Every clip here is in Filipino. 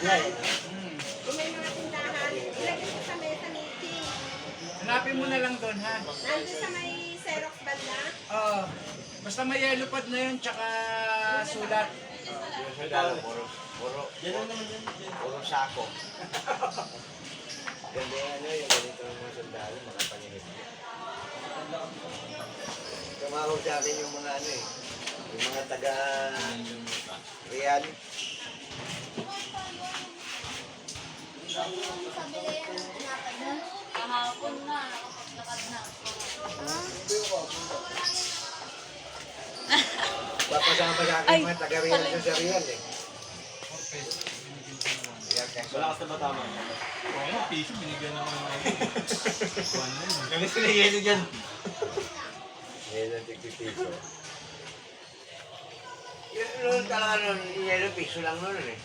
Kung may mga tindahan, ilagay ko sa mesa meeting. Hanapin mo na lang doon, ha? Nandun sa may Xerox banda. Oo. Basta may yellow pad na yun, tsaka sulat. Yung sundalo, puro sako. Ganda yung ano, yung ganito ng mga sundalo, mga panginip. Tumawag sa akin yung mga ano eh, yung mga taga-real. Kahapon na, nakapaglakad na. Papasama sa akin yung mga taga-real sa real eh. Wala ka sa batama. Oo, piso, binigyan naman ng kami sinayelo dyan. Ngayon ang tigpipiso. Yun talaga nun, yellow piso lang nun eh.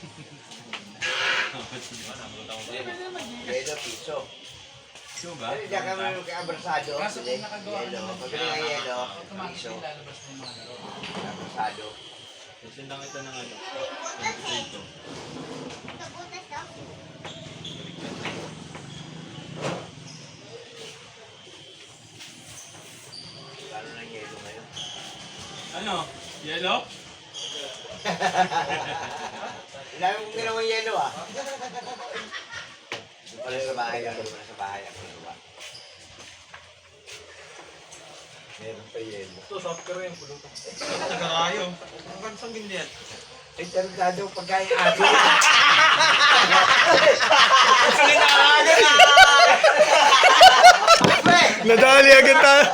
Yellow piso. Piso ba? Pero diyan kami mag-abrasado. Kaso kung nakagawa ka naman Pabili ng yellow, automatic piso. lalabas mo yung mga laro. Abrasado. Sindang ito ng ano. Ito. Lalo ng yellow ngayon. Ano? Yellow? Dami kong ginawang yellow ah. Doon pala sa bahay lang, doon pala sa bahay ako nagawa. Meron pa yellow. Ito, soft care yung pulutan. Nagkakayo. Ang gansang ganyan. Ay, tarantado pagkain aso. Nadali agad tayo.